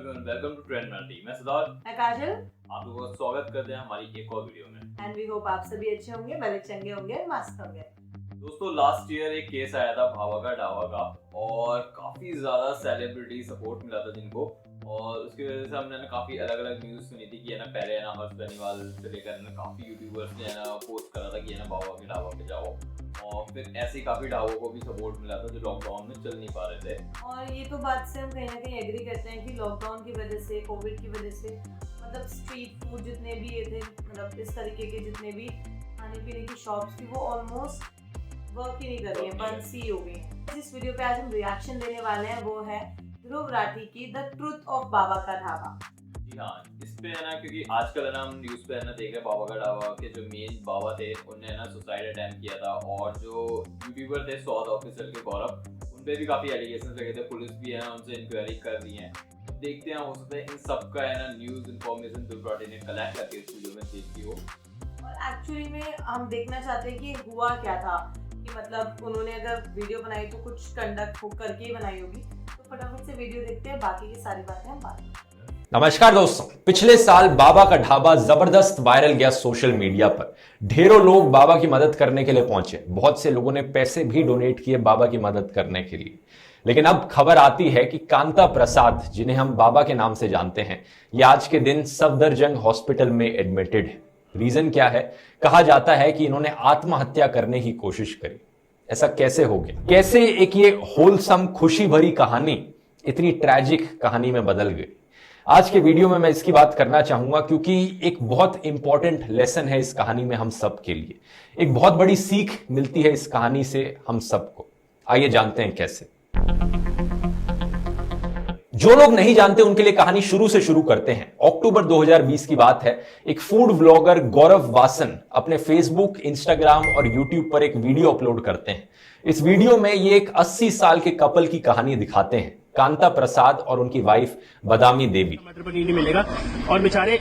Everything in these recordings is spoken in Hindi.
Everyone, welcome to trend Marathi. मैं सिद्धार्थ, मैं काजल। आप लोगों का स्वागत करते हैं हमारी एक और वीडियो में। एंड वी होप आप सभी अच्छे होंगे, भले चंगे होंगे, मस्त होंगे। दोस्तों, लास्ट ईयर एक केस आया था भावा का ढावा का और काफी ज्यादा सेलिब्रिटी सपोर्ट मिला था जिनको, और उसकी वजह से हमने काफी अलग अलग न्यूज सुनी थी कि है ना, पहले है ना हर्ष बेनीवाल से लेकर काफी यूट्यूबर्स ने है ना पोस्ट करा था कि है ना भावा के ढाबा पे जाओ, और फिर ऐसे काफी ढाबों को भी सपोर्ट मिला था जो लॉकडाउन में चल नहीं पा रहे थे। और ये तो बात से हम कहीं ना कहीं एग्री करते हैं कि लॉकडाउन की वजह से, कोविड की वजह से मतलब स्ट्रीट फूड जितने भी ये थे, मतलब इस तरीके के जितने भी खाने पीने की शॉप्स थी वो ऑलमोस्ट वर्क ही नहीं कर रही हैं, बंद सी हो गई हैं। जिस वीडियो पे आज हम रिएक्शन देने वाले हैं वो है ध्रुव राठी की द ट्रुथ ऑफ बाबा का ढाबा। जी हाँ, इस पे है ना, क्योंकि आजकल है ना हम न्यूज पे है ना देख रहे बाबा का ढाबा के जो मेन बाबा थे उन्होंने है ना सुसाइड अटेम्प्ट किया था, और जो यूट्यूबर थे स्वाद ऑफिसर के गौरव, उन पे भी काफी एलिगेशन लगे थे। पुलिस भी है ना उनसे इंक्वायरी कर रही है। देखते हैं, हो सकता है इन सब का है ना न्यूज इन्फॉर्मेशन ध्रुव राठी ने कलेक्ट करके इस वीडियो में देखी हो। और एक्चुअली में हम देखना चाहते हैं कि हुआ क्या था, कि मतलब उन्होंने अगर वीडियो बनाई तो कुछ कंडक्ट हो करके ही बनाई होगी। तो फटाफट से वीडियो देखते हैं, बाकी की सारी बातें हम बाद में। नमस्कार दोस्तों, पिछले साल बाबा का ढाबा जबरदस्त वायरल गया सोशल मीडिया पर। ढेरों लोग बाबा की मदद करने के लिए पहुंचे। बहुत से लोगों ने पैसे भी डोनेट किए बाबा की मदद करने के लिए। लेकिन अब खबर आती है कि कांता प्रसाद, जिन्हें हम बाबा के नाम से जानते हैं, ये आज के दिन सफदरजंग हॉस्पिटल में एडमिटेड है। रीजन क्या है? कहा जाता है कि इन्होंने आत्महत्या करने की कोशिश करी। ऐसा कैसे हो गया? कैसे एक ये होलसम खुशी भरी कहानी इतनी ट्रैजिक कहानी में बदल गई? आज के वीडियो में मैं इसकी बात करना चाहूंगा, क्योंकि एक बहुत इंपॉर्टेंट लेसन है इस कहानी में हम सब के लिए। एक बहुत बड़ी सीख मिलती है इस कहानी से हम सबको। आइए जानते हैं कैसे। जो लोग नहीं जानते उनके लिए कहानी शुरू से शुरू करते हैं। अक्टूबर 2020 की बात है। एक फूड व्लॉगर गौरव वासन अपने फेसबुक, इंस्टाग्राम और यूट्यूब पर एक वीडियो अपलोड करते हैं। इस वीडियो में ये एक 80 साल के कपल की कहानी दिखाते हैं, कांता प्रसाद और उनकी वाइफ बदामी देवी। टमाटर पनीर नहीं मिलेगा और बेचारे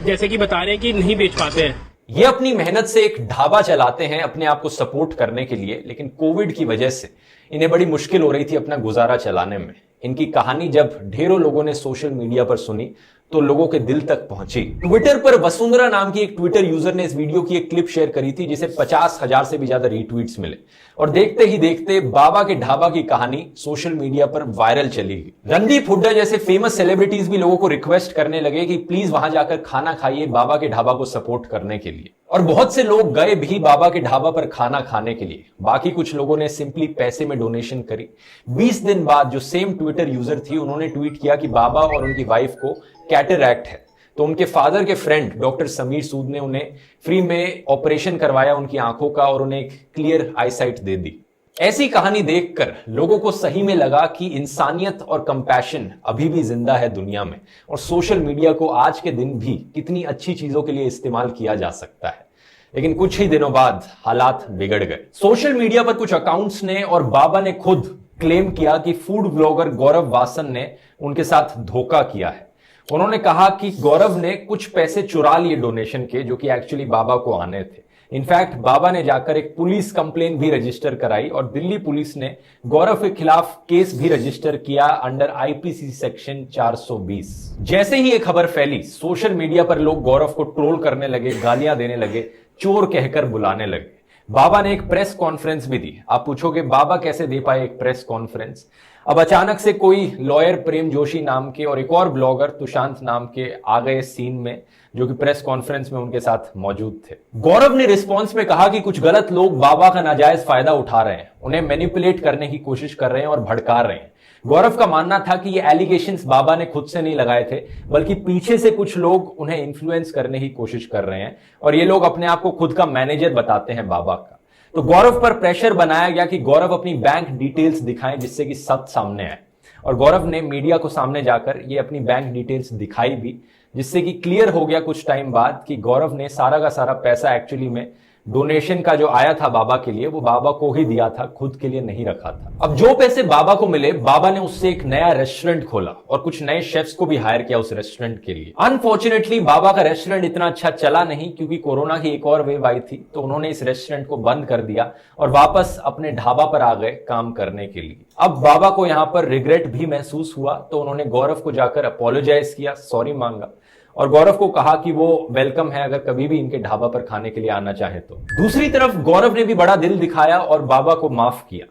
जैसे कि बता रहे हैं कि नहीं बेच पाते हैं। ये अपनी मेहनत से एक ढाबा चलाते हैं अपने आप को सपोर्ट करने के लिए, लेकिन कोविड की वजह से इन्हें बड़ी मुश्किल हो रही थी अपना गुजारा चलाने में। इनकी कहानी जब ढेरों लोगों ने सोशल मीडिया पर सुनी तो लोगों के दिल तक पहुंची। ट्विटर पर वसुंधरा नाम की एक ट्विटर यूजर ने इस वीडियो की एक क्लिप शेयर करी थी, जिसे 50,000 से भी ज्यादा रीट्वीट्स मिले, और देखते ही देखते बाबा के ढाबा की कहानी सोशल मीडिया पर वायरल चली गई। रणदीप हुड्डा जैसे फेमस सेलिब्रिटीज भी लोगों को रिक्वेस्ट करने लगे कि प्लीज वहां जाकर खाना खाइए बाबा के ढाबा को सपोर्ट करने के लिए। और बहुत से लोग गए भी बाबा के ढाबा पर खाना खाने के लिए। बाकी कुछ लोगों ने सिंपली पैसे में डोनेशन करी। 20 दिन बाद जो सेम ट्विटर यूजर थी, उन्होंने ट्वीट किया कि बाबा और उनकी वाइफ को कैटरैक्ट है, तो उनके फादर के फ्रेंड डॉक्टर समीर सूद ने उन्हें फ्री में ऑपरेशन करवाया उनकी आंखों का, और उन्हें एक क्लियर आईसाइट दे दी। ऐसी कहानी देखकर लोगों को सही में लगा कि इंसानियत और कंपैशन अभी भी जिंदा है दुनिया में, और सोशल मीडिया को आज के दिन भी कितनी अच्छी चीजों के लिए इस्तेमाल किया जा सकता है। लेकिन कुछ ही दिनों बाद हालात बिगड़ गए। सोशल मीडिया पर कुछ अकाउंट्स ने और बाबा ने खुद क्लेम किया कि फूड ब्लॉगर गौरव वासन ने उनके साथ धोखा किया है। उन्होंने कहा कि गौरव ने कुछ पैसे चुरा लिए डोनेशन के, जो कि एक्चुअली बाबा को आने थे। इनफैक्ट बाबा ने जाकर एक पुलिस कंप्लेन भी रजिस्टर कराई, और दिल्ली पुलिस ने गौरव के खिलाफ केस भी रजिस्टर किया अंडर आईपीसी सेक्शन 420। जैसे ही ये खबर फैली, सोशल मीडिया पर लोग गौरव को ट्रोल करने लगे, गालियां देने लगे, चोर कहकर बुलाने लगे। बाबा ने एक प्रेस कॉन्फ्रेंस भी दी। आप पूछोगे बाबा कैसे दे पाए एक प्रेस कॉन्फ्रेंस? अब अचानक से कोई लॉयर प्रेम जोशी नाम के और एक और ब्लॉगर तुशांत नाम के आ गए सीन में, जो कि प्रेस कॉन्फ्रेंस में उनके साथ मौजूद थे। गौरव ने रिस्पॉन्स में कहा कि कुछ गलत लोग बाबा का नाजायज फायदा उठा रहे हैं, उन्हें मैनिपुलेट करने की कोशिश कर रहे हैं और भड़का रहे हैं। गौरव का मानना था कि ये एलिगेशंस बाबा ने खुद से नहीं लगाए थे, बल्कि पीछे से कुछ लोग उन्हें इन्फ्लुएंस करने की कोशिश कर रहे हैं, और ये लोग अपने आप को खुद का मैनेजर बताते हैं बाबा का। तो गौरव पर प्रेशर बनाया गया कि गौरव अपनी बैंक डिटेल्स दिखाएं, जिससे कि सच सामने आए। और गौरव ने मीडिया को सामने जाकर ये अपनी बैंक डिटेल्स दिखाई भी, जिससे कि क्लियर हो गया कुछ टाइम बाद कि गौरव ने सारा का सारा पैसा एक्चुअली में डोनेशन का जो आया था बाबा के लिए वो बाबा को ही दिया था, खुद के लिए नहीं रखा था। अब जो पैसे बाबा को मिले, बाबा ने उससे एक नया रेस्टोरेंट खोला और कुछ नए शेफ्स को भी हायर किया उस रेस्टोरेंट के लिए। अनफॉर्चुनेटली बाबा का रेस्टोरेंट इतना अच्छा चला नहीं, क्योंकि कोरोना की एक और वेव आई थी, तो उन्होंने इस रेस्टोरेंट को बंद कर दिया और वापस अपने ढाबा पर आ गए काम करने के लिए। अब बाबा को यहां पर रिग्रेट भी महसूस हुआ, तो उन्होंने गौरव को जाकर अपोलोजाइज किया, सॉरी मांगा और गौरव को कहा कि वो वेलकम है अगर कभी भी इनके ढाबा पर खाने के लिए आना चाहे तो। दूसरी तरफ गौरव ने भी बड़ा दिल दिखाया और बाबा को माफ किया।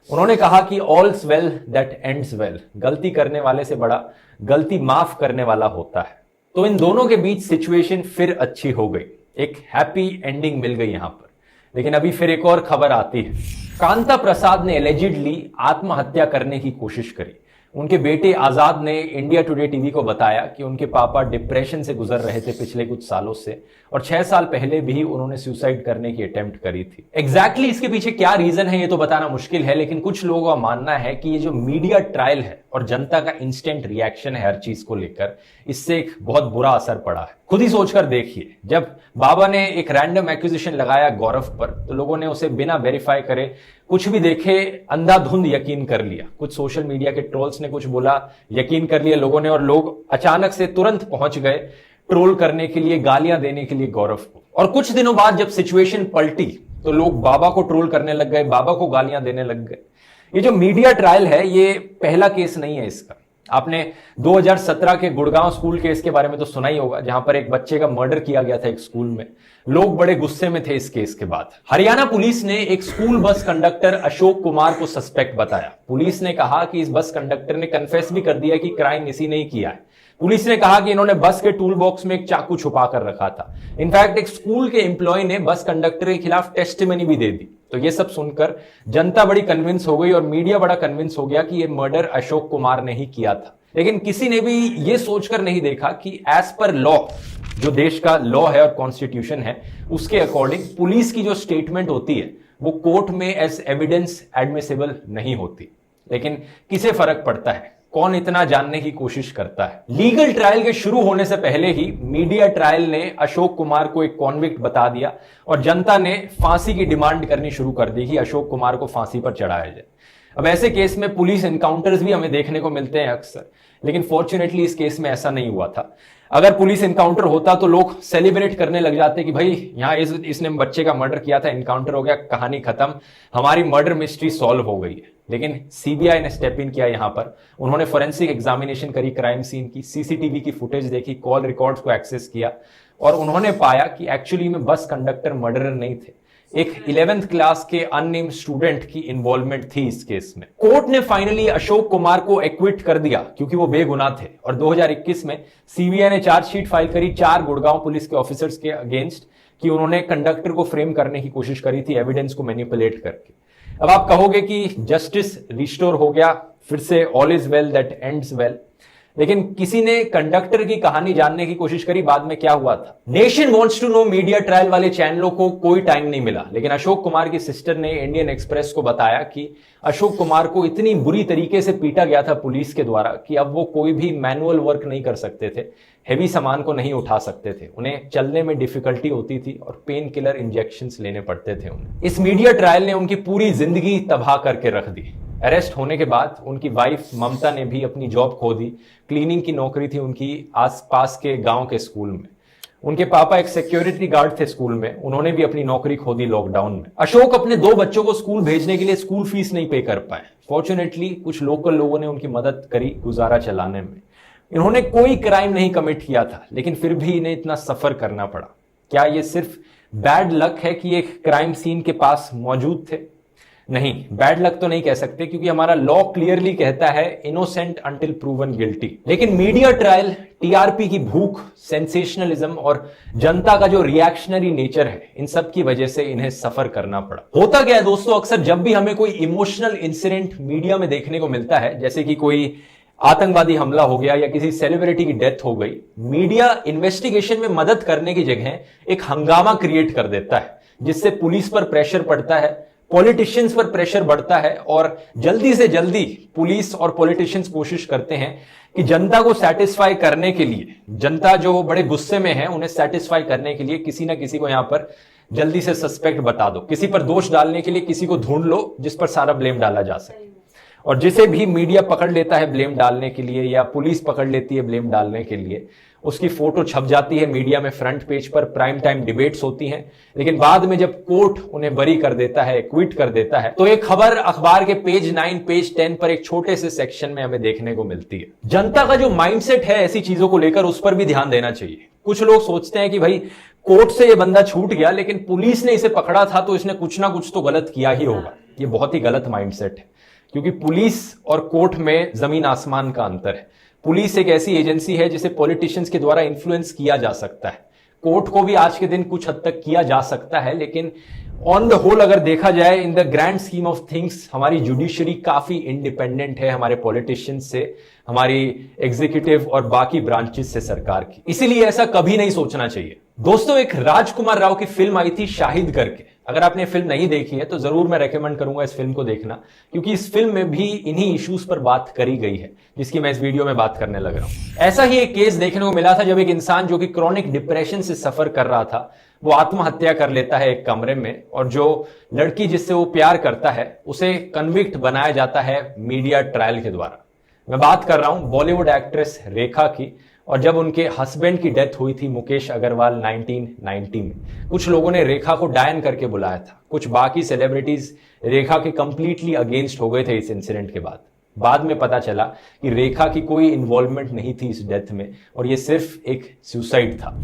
उन्होंने कहा कि ऑल्स वेल दैट एंड्स वेल, गलती करने वाले से बड़ा गलती माफ करने वाला होता है। तो इन दोनों के बीच सिचुएशन फिर अच्छी हो गई, एक हैप्पी एंडिंग मिल गई यहां पर। लेकिन अभी फिर एक और खबर आती है। कांता प्रसाद ने एलिजिडली आत्महत्या करने की कोशिश करी। उनके बेटे आजाद ने इंडिया टुडे टीवी को बताया कि उनके पापा डिप्रेशन से गुजर रहे थे पिछले कुछ सालों से और 6 साल पहले भी उन्होंने सुसाइड करने की अटेम्प्ट करी थी। एग्जैक्टली इसके पीछे क्या रीजन है ये तो बताना मुश्किल है, लेकिन कुछ लोगों का मानना है कि ये जो मीडिया ट्रायल है और जनता का इंस्टेंट रिएक्शन है हर चीज को लेकर, इससे एक बहुत बुरा असर पड़ा है। खुद ही सोचकर देखिए, जब बाबा ने एक रैंडम एक्विजिशन लगाया गौरव पर, तो लोगों ने उसे बिना वेरीफाई करे, कुछ भी देखे, अंधाधुंध यकीन कर लिया। कुछ सोशल मीडिया के ट्रोल्स ने कुछ बोला, यकीन कर लिया लोगों ने, और लोग अचानक से तुरंत पहुंच गए ट्रोल करने के लिए, गालियां देने के लिए गौरव को। और कुछ दिनों बाद जब सिचुएशन पलटी तो लोग बाबा को ट्रोल करने लग गए, बाबा को गालियां देने लग गए। ये जो मीडिया ट्रायल है ये पहला केस नहीं है इसका। आपने 2017 के गुड़गांव स्कूल केस के बारे में तो सुना ही होगा, जहां पर एक बच्चे का मर्डर किया गया था एक स्कूल में। लोग बड़े गुस्से में थे इस केस के बाद। हरियाणा पुलिस ने एक school bus conductor Ashok Kumar को सस्पेक्ट बताया। पुलिस ने कहा कि इस बस कंडक्टर ने कन्फेस भी कर दिया कि क्राइम इसी ने ही किया है। पुलिस ने कहा कि इन्होंने बस के टूल बॉक्स में एक चाकू छुपा कर रखा था। इनफैक्ट एक स्कूल के एम्प्लॉय ने बस कंडक्टर के खिलाफ टेस्टिमनी भी दे दी। तो ये सब सुनकर जनता बड़ी कन्विंस हो गई और मीडिया बड़ा कन्विंस हो गया कि ये मर्डर अशोक कुमार ने ही किया था। लेकिन किसी ने भी ये सोचकर नहीं देखा कि एज पर लॉ, जो देश का लॉ है और कॉन्स्टिट्यूशन है, उसके अकॉर्डिंग पुलिस की जो स्टेटमेंट होती है वो कोर्ट में एज एविडेंस एडमिसिबल नहीं होती। लेकिन किसे फर्क पड़ता है, कौन इतना जानने की कोशिश करता है। लीगल ट्रायल के शुरू होने से पहले ही मीडिया ट्रायल ने अशोक कुमार को एक कॉन्विक्ट बता दिया और जनता ने फांसी की डिमांड करनी शुरू कर दी कि अशोक कुमार को फांसी पर चढ़ाया जाए। अब ऐसे केस में पुलिस एनकाउंटर्स भी हमें देखने को मिलते हैं अक्सर, लेकिन फॉर्चुनेटली इस केस में ऐसा नहीं हुआ था। अगर पुलिस एनकाउंटर होता तो लोग सेलिब्रेट करने लग जाते कि भाई यहाँ इसने बच्चे का मर्डर किया था, एनकाउंटर हो गया, कहानी खत्म, हमारी मर्डर मिस्ट्री सॉल्व हो गई है। लेकिन सीबीआई ने स्टेप इन किया यहां पर। उन्होंने फोरेंसिक एग्जामिनेशन करी क्राइम सीन की, सीसीटीवी की फुटेज देखी, कॉल रिकॉर्ड्स को एक्सेस किया और उन्होंने पाया कि एक्चुअली में बस कंडक्टर मर्डरर नहीं थे। एक 11th क्लास के अननेम्ड स्टूडेंट की इन्वॉल्वमेंट थी इस केस में। कोर्ट ने फाइनली अशोक कुमार को एक्विट कर दिया क्योंकि वो बेगुनाह थे और 2021 में सीबीआई ने चार्जशीट फाइल करी 4 गुड़गांव पुलिस के ऑफिसर्स के अगेंस्ट कि उन्होंने कंडक्टर को फ्रेम करने की कोशिश करी थी एविडेंस को मैनिपुलेट करके। अब आप कहोगे कि जस्टिस रिस्टोर हो गया, फिर से all is well that ends well, लेकिन किसी ने कंडक्टर की कहानी जानने की कोशिश करी, बाद में क्या हुआ था। Nation wants to know media trial वाले चैनलों को कोई टाइम नहीं मिला, लेकिन अशोक कुमार की सिस्टर ने इंडियन एक्सप्रेस को बताया कि अशोक कुमार को इतनी बुरी तरीके से पीटा गया था पुलिस के द्वारा कि अब वो कोई भी मैनुअल वर्क नहीं कर सकते थे, हेवी सामान को नहीं उठा सकते थे, उन्हें चलने में डिफिकल्टी होती थी और पेन किलर इंजेक्शंस लेने पड़ते थे उन्हें। इस मीडिया ट्रायल ने उनकी पूरी जिंदगी तबाह करके रख दी। अरेस्ट होने के बाद उनकी वाइफ ममता ने भी अपनी जॉब खो दी। क्लीनिंग की नौकरी थी उनकी आसपास के गांव के स्कूल में। उनके पापा एक सिक्योरिटी गार्ड थे स्कूल में, उन्होंने भी अपनी नौकरी खो दी लॉकडाउन में। अशोक अपने 2 बच्चों को स्कूल भेजने के लिए स्कूल फीस नहीं पे कर पाए। फॉर्चुनेटली कुछ लोकल लोगों ने उनकी मदद करी गुजारा चलाने में। इन्होंने कोई क्राइम नहीं कमिट किया था, लेकिन फिर भी इन्हें इतना सफर करना पड़ा। क्या ये सिर्फ बैड लक है कि एक क्राइम सीन के पास मौजूद थे? नहीं, बैड लक तो नहीं कह सकते, क्योंकि हमारा लॉ क्लियरली कहता है इनोसेंट अंटिल प्रूवन गिल्टी। लेकिन मीडिया ट्रायल, टीआरपी की भूख, सेंसेशनलिज्म और जनता का जो रिएक्शनरी नेचर है, इन सब की वजह से इन्हें सफर करना पड़ा। होता क्या है दोस्तों, अक्सर जब भी हमें कोई इमोशनल इंसिडेंट मीडिया में देखने को मिलता है, जैसे कि कोई आतंकवादी हमला हो गया या किसी सेलिब्रिटी की डेथ हो गई, मीडिया इन्वेस्टिगेशन में मदद करने की जगह एक हंगामा क्रिएट कर देता है, जिससे पुलिस पर प्रेशर पड़ता है, पॉलिटिशियंस पर प्रेशर बढ़ता है और जल्दी से जल्दी पुलिस और पॉलिटिशियंस कोशिश करते हैं कि जनता को सेटिस्फाई करने के लिए, जनता जो बड़े गुस्से में है उन्हें सेटिस्फाई करने के लिए किसी ना किसी को यहां पर जल्दी से सस्पेक्ट बता दो, किसी पर दोष डालने के लिए किसी को ढूंढ लो जिस पर सारा ब्लेम डाला जा सके। और जिसे भी मीडिया पकड़ लेता है ब्लेम डालने के लिए या पुलिस पकड़ लेती है ब्लेम डालने के लिए, उसकी फोटो छप जाती है मीडिया में फ्रंट पेज पर, प्राइम टाइम डिबेट्स होती हैं, लेकिन बाद में जब कोर्ट उन्हें बरी कर देता है, क्विट कर देता है, तो एक खबर अखबार के पेज 9 पेज 10 पर एक छोटे से सेक्शन में हमें देखने को मिलती है। जनता का जो माइंडसेट है ऐसी चीजों को लेकर, उस पर भी ध्यान देना चाहिए। कुछ लोग सोचते हैं कि भाई कोर्ट से ये बंदा छूट गया, लेकिन पुलिस ने इसे पकड़ा था तो इसने कुछ ना कुछ तो गलत किया ही होगा। ये बहुत ही गलत माइंडसेट है, क्योंकि पुलिस और कोर्ट में जमीन आसमान का अंतर है। पुलिस एक ऐसी एजेंसी है जिसे पॉलिटिशियंस के द्वारा इन्फ्लुएंस किया जा सकता है, कोर्ट को भी आज के दिन कुछ हद तक किया जा सकता है, लेकिन ऑन द होल अगर देखा जाए, in the grand scheme of things, हमारी जुडिशरी काफी इंडिपेंडेंट है हमारे पॉलिटिशियंस से, हमारी एग्जीक्यूटिव और बाकी ब्रांचेस से सरकार की। इसीलिए ऐसा कभी नहीं सोचना चाहिए। दोस्तों, एक राजकुमार राव की फिल्म आई थी शाहिद करके, अगर आपने फिल्म नहीं देखी है तो जरूर मैं रेकमेंड करूंगा इस फिल्म को देखना, क्योंकि इस फिल्म में भी इन्हीं इश्यूज पर बात करी गई है जिसकी मैं इस वीडियो में बात करने लग रहा हूं। ऐसा ही एक केस देखने को मिला था जब एक इंसान जो कि क्रॉनिक डिप्रेशन से सफर कर रहा था, वो आत्महत्या कर लेता है एक कमरे में, और जो लड़की जिससे वो प्यार करता है उसे कन्विक्ट बनाया जाता है मीडिया ट्रायल के द्वारा। मैं बात कर रहा हूं बॉलीवुड एक्ट्रेस रेखा की। और जब उनके हस्बैंड की डेथ हुई थी मुकेश अग्रवाल 1990 में, कुछ लोगों ने रेखा को डायन करके बुलाया था। कुछ बाकी सेलिब्रिटीज रेखा के कंप्लीटली अगेंस्ट हो गए थे इस इंसिडेंट के बाद में पता चला कि रेखा की कोई इन्वॉल्वमेंट नहीं थी इस डेथ में, और ये सिर्फ एक सुसाइड था।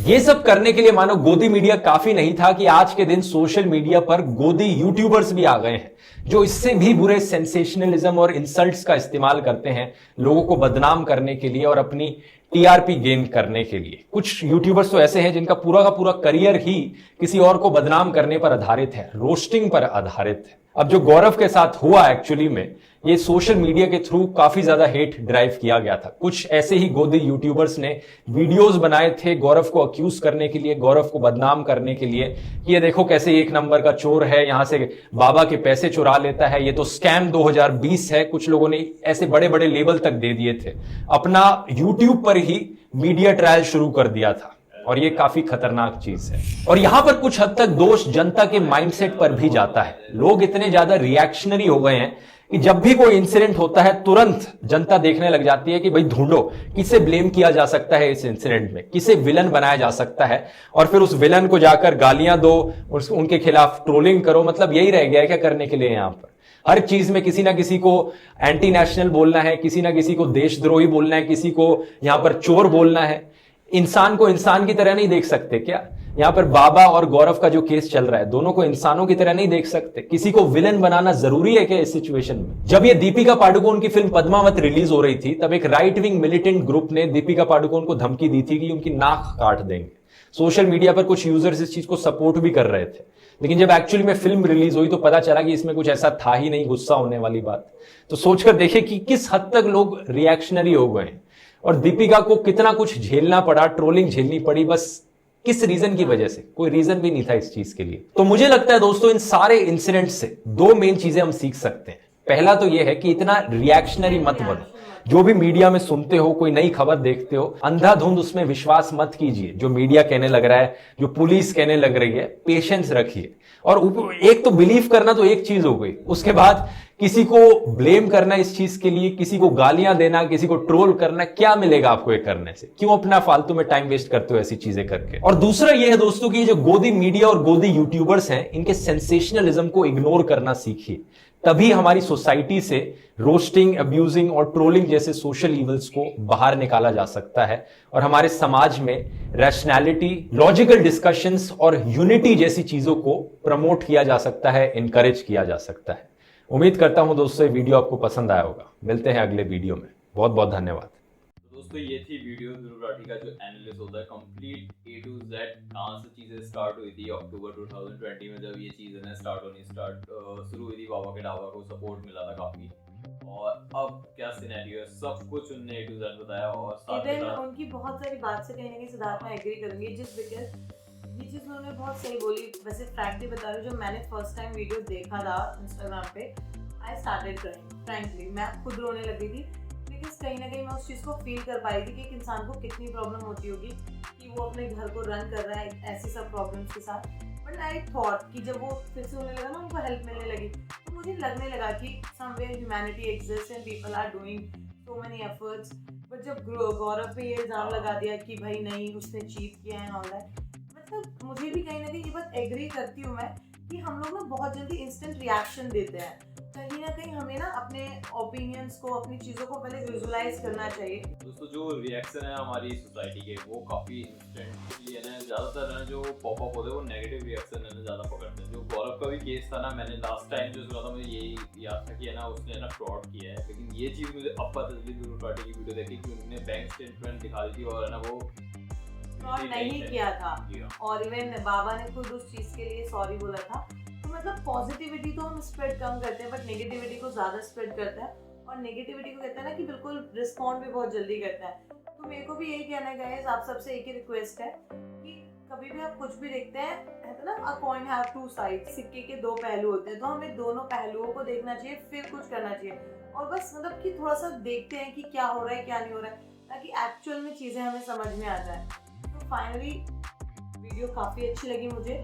ये सब करने के लिए मानो गोदी मीडिया काफी नहीं था कि आज के दिन सोशल मीडिया पर गोदी यूट्यूबर्स भी आ गए हैं, जो इससे भी बुरे सेंसेशनलिज्म और इंसल्ट्स का इस्तेमाल करते हैं लोगों को बदनाम करने के लिए और अपनी टीआरपी गेन करने के लिए। कुछ यूट्यूबर्स तो ऐसे हैं जिनका पूरा का पूरा करियर ही किसी और को बदनाम करने पर आधारित है, रोस्टिंग पर आधारित है। अब जो गौरव के साथ हुआ एक्चुअली में, ये सोशल मीडिया के थ्रू काफी ज्यादा हेट ड्राइव किया गया था। कुछ ऐसे ही गोदी यूट्यूबर्स ने वीडियोस बनाए थे गौरव को अक्यूज करने के लिए, गौरव को बदनाम करने के लिए, कि ये देखो कैसे एक नंबर का चोर है, यहां से बाबा के पैसे चुरा लेता है, ये तो स्कैम 2020 है। कुछ लोगों ने ऐसे बड़े बड़े लेबल तक दे दिए थे। अपना यूट्यूब पर ही मीडिया ट्रायल शुरू कर दिया था, और ये काफी खतरनाक चीज है। और यहां पर कुछ हद तक दोष जनता के माइंडसेट पर भी जाता है। लोग इतने ज्यादा रिएक्शनरी हो गए हैं कि जब भी कोई इंसिडेंट होता है तुरंत जनता देखने लग जाती है कि भाई ढूंढो किसे ब्लेम किया जा सकता है इस इंसिडेंट में, किसे विलन बनाया जा सकता है, और फिर उस विलन को जाकर गालियां दो, उनके खिलाफ ट्रोलिंग करो। मतलब यही रह गया है क्या करने के लिए यहां पर? हर चीज में किसी ना किसी को एंटी नेशनल बोलना है, किसी ना किसी को देशद्रोही बोलना है, किसी को यहां पर चोर बोलना है। इंसान को इंसान की तरह नहीं देख सकते क्या? यहां पर बाबा और गौरव का जो केस चल रहा है, दोनों को इंसानों की तरह नहीं देख सकते? किसी को विलन बनाना जरूरी है क्या इस सिचुएशन में? जब ये दीपिका पादुकोण की फिल्म पद्मावत रिलीज हो रही थी, तब एक राइट विंग मिलिटेंट ग्रुप ने दीपिका पादुकोण को धमकी दी थी कि उनकी नाक काट देंगे। सोशल मीडिया पर कुछ यूजर्स इस चीज को सपोर्ट भी कर रहे थे, लेकिन जब एक्चुअली में फिल्म रिलीज हुई तो पता चला कि इसमें कुछ ऐसा था ही नहीं, गुस्सा होने वाली बात। तो सोचकर देखे कि किस हद तक लोग रिएक्शनरी हो गए, और दीपिका को कितना कुछ झेलना पड़ा, ट्रोलिंग झेलनी पड़ी, बस किस रीजन की वजह से? कोई रीजन भी नहीं था इस चीज के लिए। तो मुझे लगता है दोस्तों, इन सारे इंसिडेंट से दो मेन चीजें हम सीख सकते हैं। पहला तो यह है कि इतना रिएक्शनरी मत बनो। जो भी मीडिया में सुनते हो, कोई नई खबर देखते हो, अंधाधुंध उसमें विश्वास मत कीजिए। जो मीडिया कहने लग रहा है, जो पुलिस कहने लग रही है, पेशेंस रखिए। और एक तो बिलीव करना तो एक चीज हो गई, उसके बाद किसी को ब्लेम करना इस चीज के लिए, किसी को गालियां देना, किसी को ट्रोल करना, क्या मिलेगा आपको ये करने से? क्यों अपना फालतू में टाइम वेस्ट करते हो ऐसी चीजें करके? और दूसरा ये है दोस्तों कि जो गोदी मीडिया और गोदी यूट्यूबर्स हैं, इनके सेंसेशनलिज्म को इग्नोर करना सीखिए। तभी हमारी सोसाइटी से रोस्टिंग, अब्यूजिंग और ट्रोलिंग जैसे सोशल इवल्स को बाहर निकाला जा सकता है, और हमारे समाज में रैशनैलिटी, लॉजिकल डिस्कशंस और यूनिटी जैसी चीजों को प्रमोट किया जा सकता है, इनकरेज किया जा सकता है। उम्मीद करता हूं दोस्तों ये वीडियो आपको पसंद आया होगा। मिलते हैं अगले वीडियो में। बहुत बहुत धन्यवाद। दोस्तों, ये थी वीडियो ध्रुव राठी का जो एनालिसिस होता है कंप्लीट A to Z, कहाँ से चीजें स्टार्ट हुई थी अक्टूबर 2020 में, जब ये चीजें शुरू हुई थी। बाबा के ढाबा को सपोर्ट मिला था काफी, और अब क्या सिनेरियो है, सब कुछ उन्होंने A to Z बताया। और साथ इवन उनकी बहुत सारी बात से कहीं ना कहीं सिद्धार्थ मैं एग्री करूंगी, जिस बिकॉज ये चीज़ उन्होंने बहुत सही बोली। वैसे फ्रैंकली बता रही हूँ, जब मैंने फर्स्ट टाइम वीडियो देखा था इंस्टाग्राम पे, आई स्टार्टेड क्राइंग। फ्रैंकली मैं खुद रोने लगी थी, बिकॉज कहीं ना कहीं मैं उस चीज़ को फील कर पाई थी कि एक इंसान को कितनी प्रॉब्लम होती होगी कि वो अपने घर को रन कर रहा है ऐसी सब प्रॉब्लम्स के साथ, बट बट आई थॉट कि जब वो फिर से होने लगा ना, उनको हेल्प मिलने लगी, तो मुझे लगने लगा कि somewhere humanity exist and people are doing so many efforts. But जब गौरव पे ये इल्ज़ाम लगा दिया कि भाई नहीं उसने चीट किया है ऑल दैट, मतलब मुझे भी कहीं ना कहीं ये बात एग्री करती हूँ मैं कि हम लोग ना बहुत जल्दी इंस्टेंट रिएक्शन देते हैं। कहीं ना कहीं हमें ना अपने ओपिनियंस को, अपनी चीज़ों को पहले विजुलाइज करना चाहिए। दोस्तों जो रिएक्शन है हमारी सोसाइटी के वो काफ़ी इंस्टेंटली है ना, ज़्यादातर है ना जो पॉपअप होते हैं वो नेगेटिव रिएक्शन है ना ज़्यादा पकड़ते हैं। जो गौरव का भी केस था ना, मैंने लास्ट टाइम जो सुना था मुझे यही याद था कि है ना उसने ना फ्रॉड किया है, लेकिन ये चीज़ मुझे अब पता चली थर्ड पार्टी की वीडियो देखी कि उन्होंने बैंक स्टेटमेंट दिखा दी थी और है ना वो फ्रॉड नहीं किया था, और इवन बाबा ने खुद उस चीज़ के लिए सॉरी बोला था। तो मतलब पॉजिटिविटी तो हम स्प्रेड कम करते हैं, बट नेगेटिविटी को ज़्यादा स्प्रेड करते हैं, और नेगेटिविटी को कहते हैं ना कि बिल्कुल रिस्पॉन्ड भी बहुत जल्दी करता है। तो मेरे को भी यही कहना है गाइस, आप सबसे एक ही रिक्वेस्ट है कि कभी भी आप कुछ भी देखते हैं, कहते हैं ना अ कॉइन हैव टू साइड्स, सिक्के के दो पहलू होते हैं, तो हमें दोनों पहलुओं को देखना चाहिए, फिर कुछ करना चाहिए। और बस मतलब कि थोड़ा सा देखते हैं कि क्या हो रहा है क्या नहीं हो रहा है, ताकि एक्चुअल में चीज़ें हमें समझ में आ जाए। तो फाइनली वीडियो काफ़ी अच्छी लगी मुझे,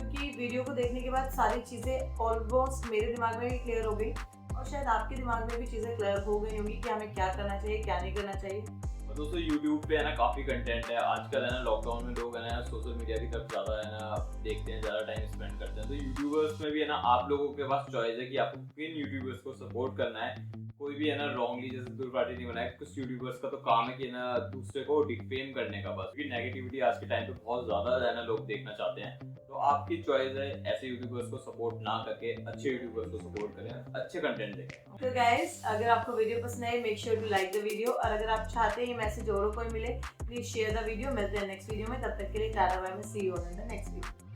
क्योंकि वीडियो को देखने के बाद सारी चीज़ें ऑलमोस्ट मेरे दिमाग में भी क्लियर हो गई, और शायद आपके दिमाग में भी चीज़ें क्लियर हो गई होंगी कि हमें क्या करना चाहिए क्या नहीं करना चाहिए। और दोस्तों यूट्यूब पे है ना काफ़ी कंटेंट है आजकल, है ना लॉकडाउन में लोग है ना सोशल मीडिया की तरफ ज़्यादा है ना देखते हैं, ज़्यादा टाइम स्पेंड करते हैं। तो यूट्यूबर्स में भी है ना आप लोगों के पास चॉइस है कि आपको किन यूट्यूबर्स को सपोर्ट करना है। कोई भी है ना रॉन्गली जैसे थर्ड पार्टी नहीं बनाए, कुछ यूट्यूबर्स का तो काम है कि ना दूसरे को डिफेम करने का, बस क्योंकि नेगेटिविटी आज के टाइम पे बहुत ज़्यादा है ना लोग देखना चाहते हैं। तो आपकी चॉइस है, ऐसे यूट्यूबर्स को सपोर्ट ना करके अच्छे यूट्यूबर्स को सपोर्ट करें, अच्छे कंटेंट देखें। तो गाइस, अगर आपको वीडियो पसंद आए make sure to like the video, और अगर आप चाहते हैं ये मैसेज औरों को मिले, प्लीज शेयर द वीडियो। मिलते हैं नेक्स्ट वीडियो में, तब तक के लिए tata bye bye, see you in the next video.